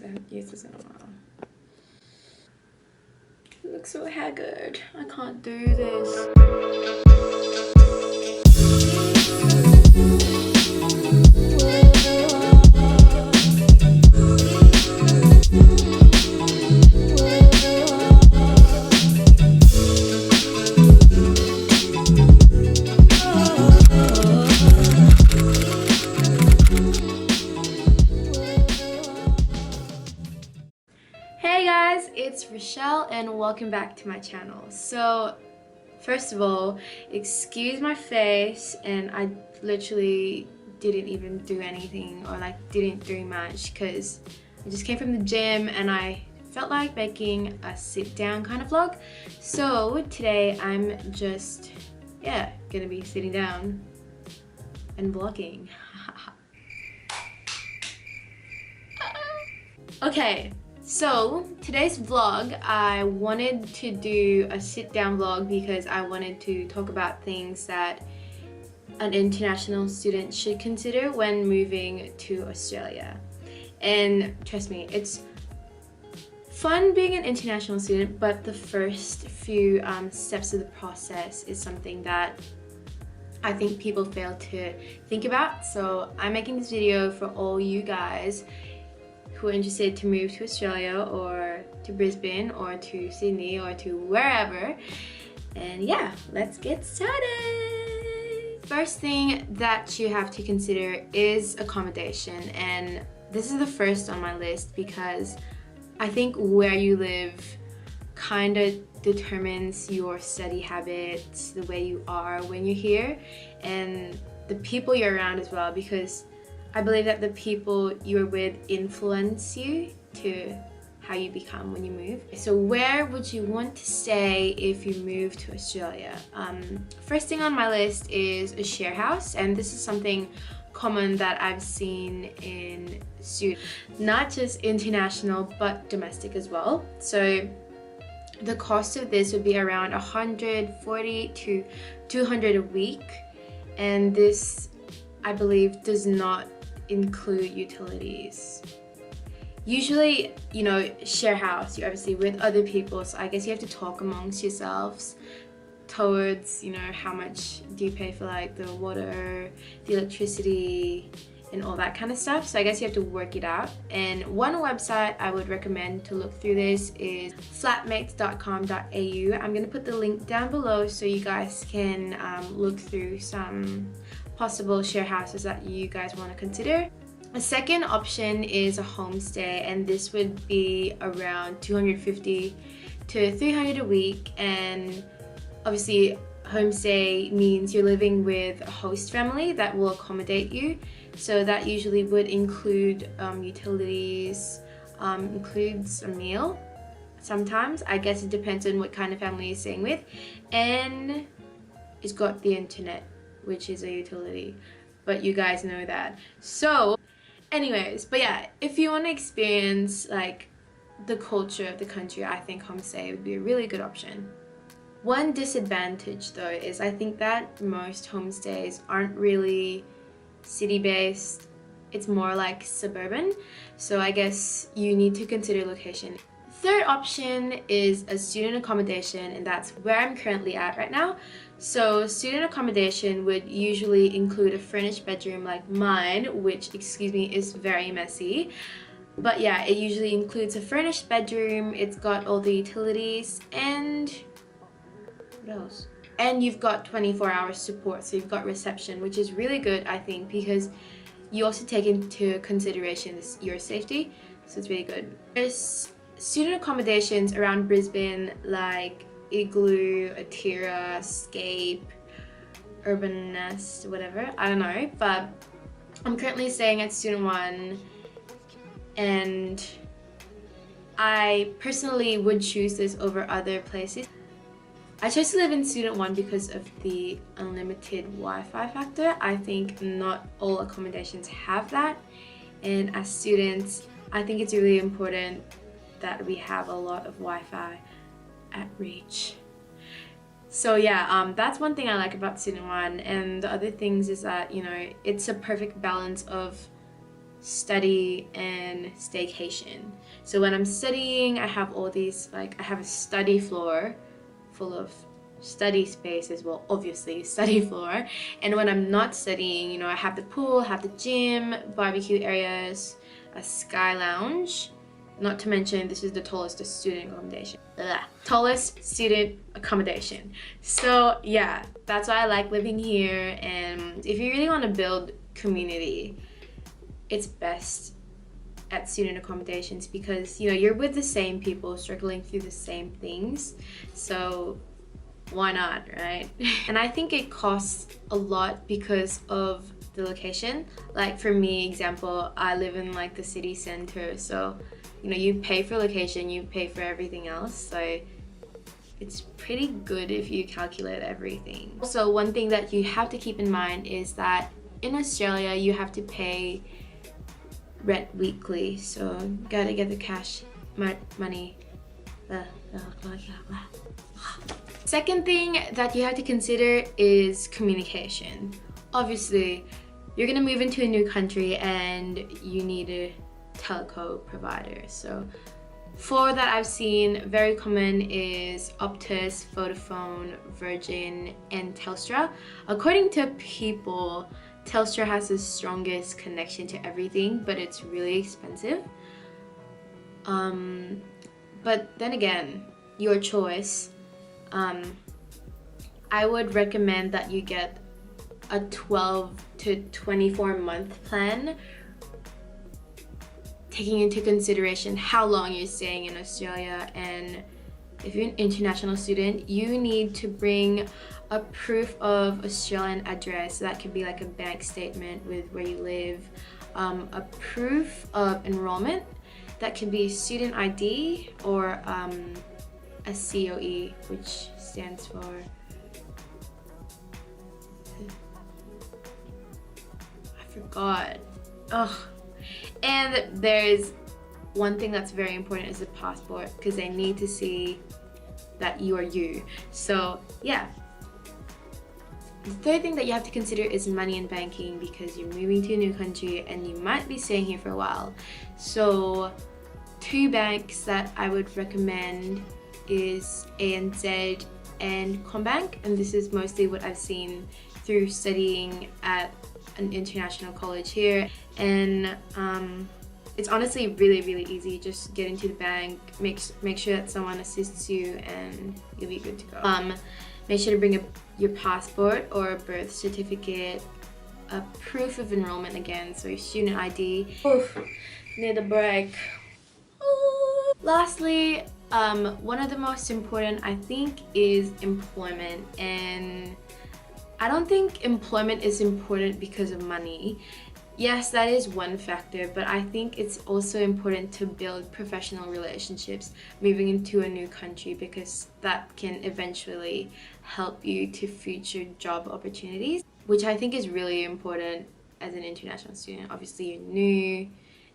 I haven't used this in a while. It looks so haggard. I can't do this. Hey guys, it's Rochelle and welcome back to my channel. So first of all, excuse my face, and I literally didn't even do anything or like didn't do much because I just came from the gym and I felt like making a sit down kind of vlog. So today I'm just gonna be sitting down and vlogging. Okay, so today's vlog, I wanted to do a sit down vlog because I wanted to talk about things that an international student should consider when moving to Australia. And trust me, it's fun being an international student, but the first few steps of the process is something that I think people fail to think about. So I'm making this video for all you guys who are interested to move to Australia or to Brisbane or to Sydney or to wherever. And yeah, let's get started. First thing that you have to consider is accommodation, and this is the first on my list because I think where you live kind of determines your study habits, the way you are when you're here, and the people you're around as well, because I believe that the people you're with influence you to how you become when you move. So where would you want to stay if you move to Australia? First thing on my list is a share house, and this is something common that I've seen in students, not just international but domestic as well. So the cost of this would be around 140 to 200 a week, and this I believe does not include utilities. Usually, you know, share house, you're obviously with other people, so I guess you have to talk amongst yourselves towards, you know, how much do you pay for like the water, the electricity, and all that kind of stuff. So I guess you have to work it out. And one website I would recommend to look through this is flatmates.com.au. I'm gonna put the link down below so you guys can look through some possible share houses that you guys want to consider. A second option is a homestay, and this would be around 250 to 300 a week. And obviously homestay means you're living with a host family that will accommodate you, so that usually would include utilities, includes a meal sometimes. I guess it depends on what kind of family you're staying with, and it's got the internet, which is a utility, but you guys know that. So anyways, but yeah, if you want to experience like the culture of the country, I think homestay would be a really good option. One disadvantage though is I think that most homestays aren't really city-based, it's more like suburban, so I guess you need to consider location. Third option is a student accommodation, and that's where I'm currently at right now. So student accommodation would usually include a furnished bedroom like mine, which, excuse me, is very messy. But yeah, it usually includes a furnished bedroom, it's got all the utilities, and what else? And you've got 24-hour support, so you've got reception, which is really good, I think, because you also take into consideration your safety, so it's really good. There's student accommodations around Brisbane like Igloo, Atira, Scape, Urban Nest, whatever, I don't know, but I'm currently staying at Student 1, and I personally would choose this over other places. I chose to live in Student 1 because of the unlimited Wi-Fi factor. I think not all accommodations have that, and as students, I think it's really important that we have a lot of Wi-Fi at reach. So yeah, that's one thing I like about Student 1, and the other things is that, you know, it's a perfect balance of study, and staycation. So when I'm studying, I have all these, like I have a study floor full of study space as well, obviously study floor. And when I'm not studying, you know, I have the pool, have the gym, barbecue areas, a sky lounge. Not to mention, this is the tallest student accommodation. Ugh. Tallest student accommodation. So yeah, that's why I like living here. And if you really want to build community, it's best at student accommodations because, you know, you're with the same people struggling through the same things. So why not, right? And I think it costs a lot because of the location. Like for me, example, I live in like the city center, so you know, you pay for location, you pay for everything else, so it's pretty good if you calculate everything. Also, one thing that you have to keep in mind is that in Australia you have to pay rent weekly, so gotta get the cash money. Second thing that you have to consider is communication. Obviously, you're gonna move into a new country and you need a telco provider. So four that I've seen very common is Optus, Vodafone, Virgin, and Telstra. According to people, Telstra has the strongest connection to everything, but it's really expensive. But then again, your choice. I would recommend that you get a 12 to 24 month plan, taking into consideration how long you're staying in Australia. And if you're an international student, you need to bring a proof of Australian address. So that could be like a bank statement with where you live, a proof of enrollment, that could be student ID or a COE, which stands for I forgot. Ugh. And there's one thing that's very important is the passport, because they need to see that you are you. So yeah. The third thing that you have to consider is money and banking, because you're moving to a new country and you might be staying here for a while. So two banks that I would recommend is ANZ and Combank, and this is mostly what I've seen through studying at an international college here. And it's honestly really easy. Just get into the bank, make sure that someone assists you, and you'll be good to go. Make sure to bring your passport or a birth certificate, a proof of enrollment again, so your student ID. Oof, need a break. Ooh. Lastly, one of the most important, I think, is employment. And I don't think employment is important because of money. Yes, that is one factor, but I think it's also important to build professional relationships moving into a new country, because that can eventually help you to future job opportunities, which I think is really important as an international student. Obviously, you're new,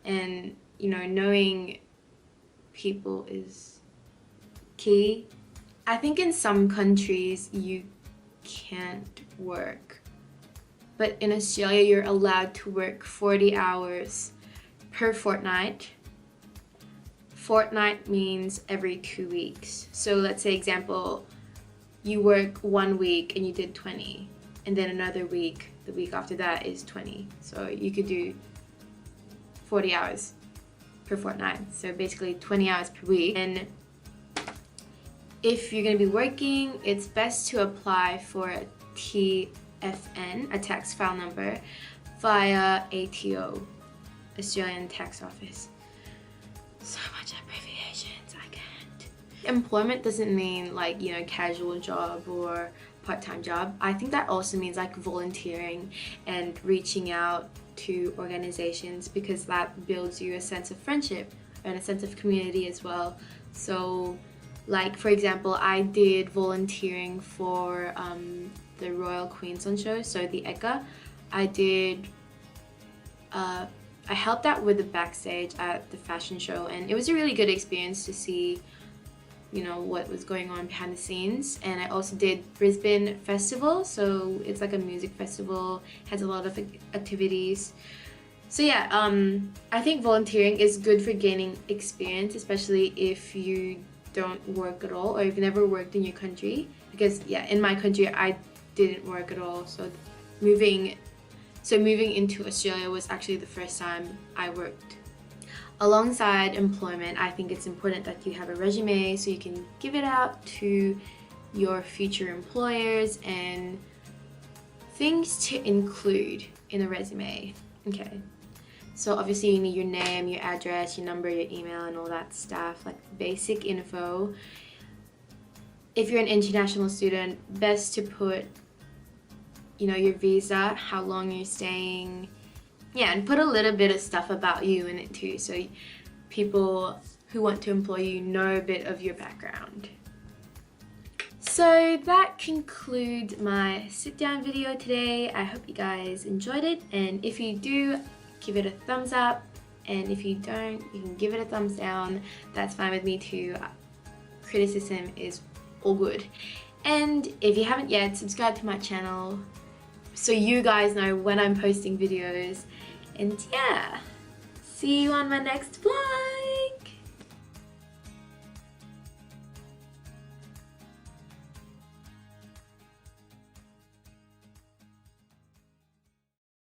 and you know, knowing people is key. I think in some countries you can't work, but in Australia you're allowed to work 40 hours per fortnight. Fortnight means every 2 weeks. So let's say, example, you work 1 week and you did 20, and then another week, the week after that, is 20. So you could do 40 hours per fortnight, so basically 20 hours per week. And if you're going to be working, it's best to apply for a TFN, a tax file number, via ATO, Australian Tax Office. So much abbreviations, I can't. Employment doesn't mean like, you know, casual job or part-time job. I think that also means like volunteering and reaching out to organizations, because that builds you a sense of friendship and a sense of community as well. So like, for example, I did volunteering for the Royal Queensland show, so the ECA. I helped out with the backstage at the fashion show, and it was a really good experience to see, you know, what was going on behind the scenes. And I also did Brisbane Festival, so it's like a music festival, has a lot of activities. So yeah, I think volunteering is good for gaining experience, especially if you don't work at all or you've never worked in your country. Because yeah, in my country I didn't work at all, so moving into Australia was actually the first time I worked. Alongside employment, I think it's important that you have a resume so you can give it out to your future employers and things to include in a resume. Okay. So obviously you need your name, your address, your number, your email, and all that stuff, like basic info. If you're an international student, best to put, you know, your visa, how long you're staying. Yeah, and put a little bit of stuff about you in it too, so people who want to employ you know a bit of your background. So that concludes my sit down video today. I hope you guys enjoyed it, and if you do, give it a thumbs up, and if you don't, you can give it a thumbs down. That's fine with me too. Criticism is all good. And if you haven't yet, subscribe to my channel so you guys know when I'm posting videos. And yeah, see you on my next vlog.